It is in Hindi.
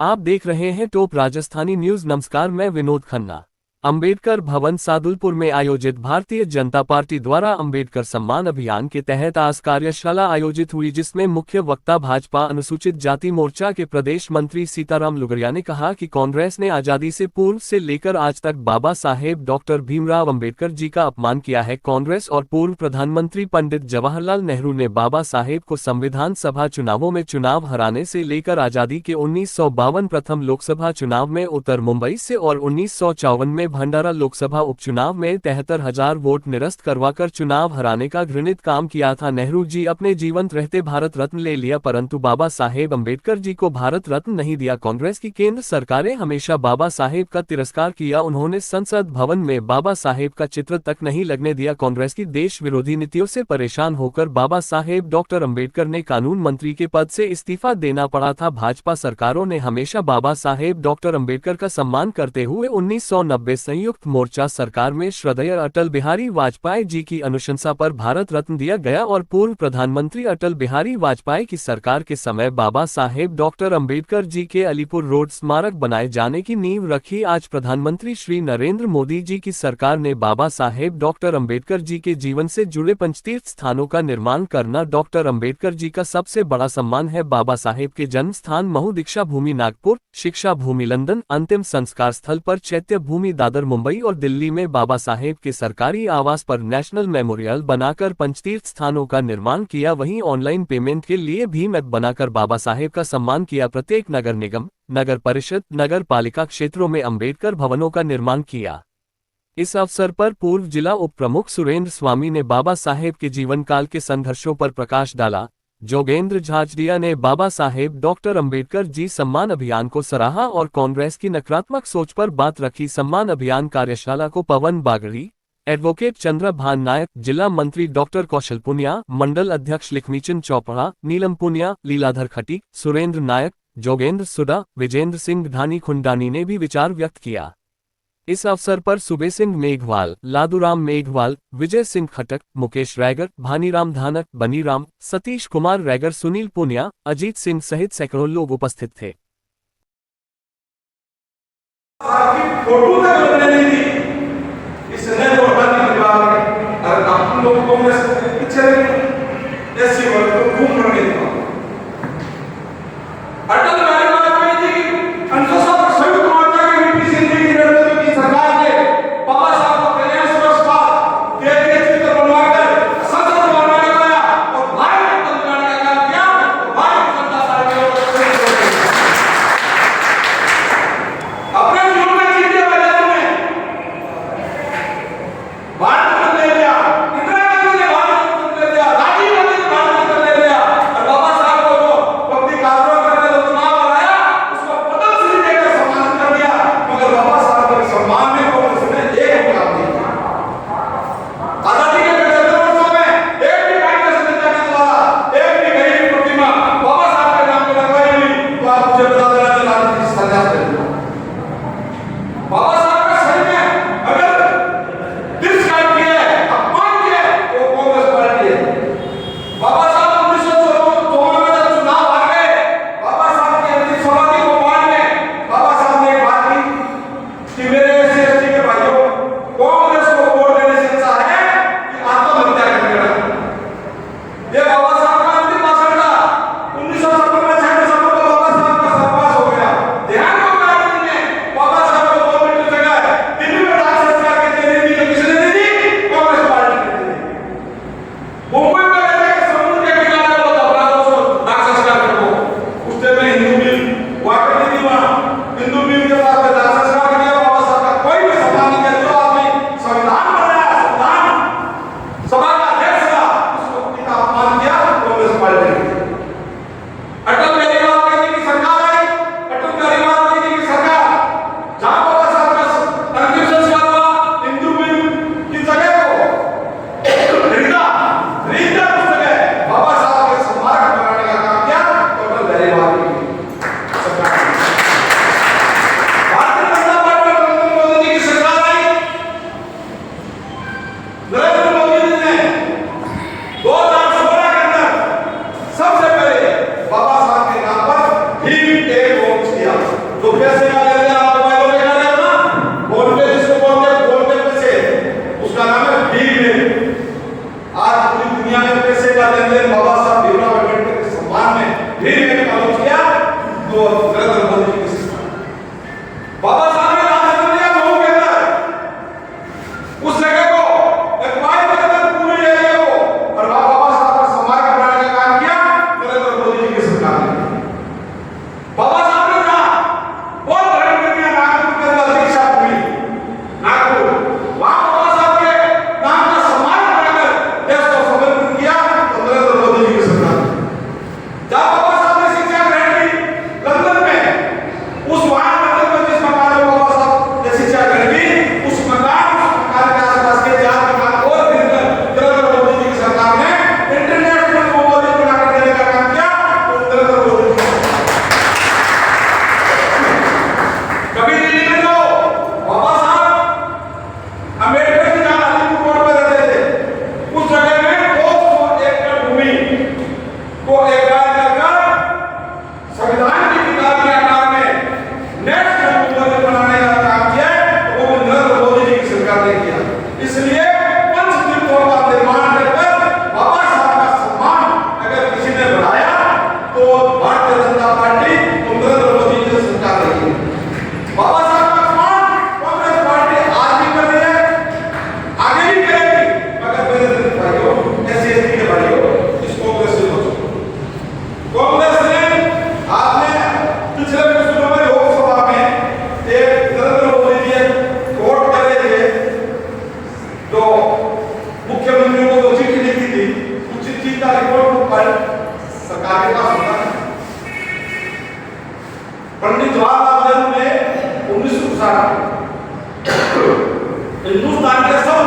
आप देख रहे हैं टॉप राजस्थानी न्यूज। नमस्कार, मैं विनोद खन्ना। अंबेडकर भवन सादुलपुर में आयोजित भारतीय जनता पार्टी द्वारा अंबेडकर सम्मान अभियान के तहत आज कार्यशाला आयोजित हुई, जिसमें मुख्य वक्ता भाजपा अनुसूचित जाति मोर्चा के प्रदेश मंत्री सीताराम लुगरिया ने कहा कि कांग्रेस ने आजादी से पूर्व से लेकर आज तक बाबा साहेब डॉक्टर भीमराव अंबेडकर जी का अपमान किया है। कांग्रेस और पूर्व प्रधानमंत्री पंडित जवाहरलाल नेहरू ने बाबा साहेब को संविधान सभा चुनावों में चुनाव हराने से लेकर आजादी के 1952 प्रथम लोकसभा चुनाव में उत्तर मुंबई से और 1954 में भंडारा लोकसभा उपचुनाव में 73,000 वोट निरस्त करवाकर चुनाव हराने का घृणित काम किया था। नेहरू जी अपने जीवंत रहते भारत रत्न ले लिया, परंतु बाबा साहेब अंबेडकर जी को भारत रत्न नहीं दिया। कांग्रेस की केंद्र सरकारें हमेशा बाबा साहेब का तिरस्कार किया। उन्होंने संसद भवन में बाबा साहेब का चित्र तक नहीं लगने दिया। कांग्रेस की देश विरोधी नीतियों से परेशान होकर बाबा साहेब डॉक्टर अंबेडकर ने कानून मंत्री के पद से इस्तीफा देना पड़ा था। भाजपा सरकारों ने हमेशा बाबा साहेब डॉक्टर अंबेडकर का सम्मान करते हुए 1990 संयुक्त मोर्चा सरकार में श्रद्धेय अटल बिहारी वाजपेयी जी की अनुशंसा पर भारत रत्न दिया गया और पूर्व प्रधानमंत्री अटल बिहारी वाजपेयी की सरकार के समय बाबा साहेब डॉक्टर अंबेडकर जी के अलीपुर रोड स्मारक बनाए जाने की नींव रखी। आज प्रधानमंत्री श्री नरेंद्र मोदी जी की सरकार ने बाबा साहेब डॉक्टर अंबेडकर जी के जीवन से जुड़े पंचतीर्थ स्थानों का निर्माण करना डॉक्टर अंबेडकर जी का सबसे बड़ा सम्मान है। बाबा साहेब के जन्म स्थान महू, दीक्षा भूमि नागपुर, शिक्षा भूमि लंदन, अंतिम संस्कार स्थल पर चैत्य भूमि दादर मुंबई और दिल्ली में बाबा साहेब के सरकारी आवास पर नेशनल मेमोरियल बनाकर पंचतीर्थ स्थानों का निर्माण किया। वहीं ऑनलाइन पेमेंट के लिए भीम ऐप बनाकर बाबा साहेब का सम्मान किया। प्रत्येक नगर निगम, नगर परिषद, नगर पालिका क्षेत्रों में अंबेडकर भवनों का निर्माण किया। इस अवसर पर पूर्व जिला उप प्रमुख सुरेंद्र स्वामी ने बाबा साहेब के जीवन काल के संघर्षों पर प्रकाश डाला। जोगेंद्र झाझड़िया ने बाबा साहेब डॉक्टर अंबेडकर जी सम्मान अभियान को सराहा और कांग्रेस की नकारात्मक सोच पर बात रखी। सम्मान अभियान कार्यशाला को पवन बागड़ी, एडवोकेट चंद्र भान नायक, जिला मंत्री डॉक्टर कौशल पुनिया, मंडल अध्यक्ष लक्ष्मीचंद चौपड़ा, नीलम पुनिया, लीलाधर खटी, सुरेंद्र नायक, जोगेंद्र सुडा, विजेंद्र सिंह ढानी खुंडानी ने भी विचार व्यक्त किया। इस अवसर पर सुबे सिंह मेघवाल, लादूराम मेघवाल, विजय सिंह खटक, मुकेश रैगर, भानीराम धानक, बनीराम, सतीश कुमार रैगर, सुनील पुनिया, अजीत सिंह सहित सैकड़ों लोग उपस्थित थे। जो नरेंद्र मोदी जी की सिस्टम, बाबा साहब ने राज कर दिया मऊ के अंदर, उस जगह को एक माइल के अंदर पूरे एरिया को, और बाबा साहब का समाज बनाने का काम किया नरेंद्र मोदी जी की सरकार ने। बाबा साहब ने कहा बहुत धर्म कर दिया, नागपुर के अंदर दीक्षा हुई, नागपुर, वहां बाबा साहब के नाम का सम्मान बनाकर देश को समर्पित किया तो नरेंद्र मोदी जी की सरकार ने। जब बाबा साहब ने शिक्षा ग्रहण की लंदन में, उस वहां लंदन में जिस मकान में बाबा साहब ने शिक्षा ग्रहण की, उस मकान के आसपास के 4 मकान और मिलकर नरेंद्र मोदी जी की सरकार ने इंटरनेशनल कॉलेज बनाकर देने का काम किया तो नरेंद्र मोदी जी। कभी दिल्ली में जाओ, बाबा साहब अम्बेडकर जी जहां अलीपुर रोड पर रहते थे, उस जगह में 200 एकड़ भूमि को एकरार कर संविधान की किताब के आकार में नेशनल कॉलेज बनाने का काम किया है, वो नरेंद्र मोदी जी की सरकार ने किया। इसलिए पंचतीर्थों का निर्माण कर बाबा साहब का सम्मान अगर किसी ने बढ़ाया तो भारतीय जनता पार्टी तो नरेंद्र मोदी जी की सरकार ने की। बाबा साहब का सम्मान कांग्रेस पार्टी आज भी कर रही है, आगे भी करेगी, मगर मेरे दलित भाइयों, SC/ST के भाइयों, इस कांग्रेस से बचो। कांग्रेस ने आपने पिछले कुछ दिनों में लोकसभा में एक नरेंद्र मोदी जी एक कोर्ट कर रहे थे, तो मुख्यमंत्री को जो चिट्ठी लिखी थी, उस चिट्ठी का रिपोर्ट पर सरकार के पास होता है। पंडित जवाहरलाल नेहरू ने 1959 हिंदुस्तान के सब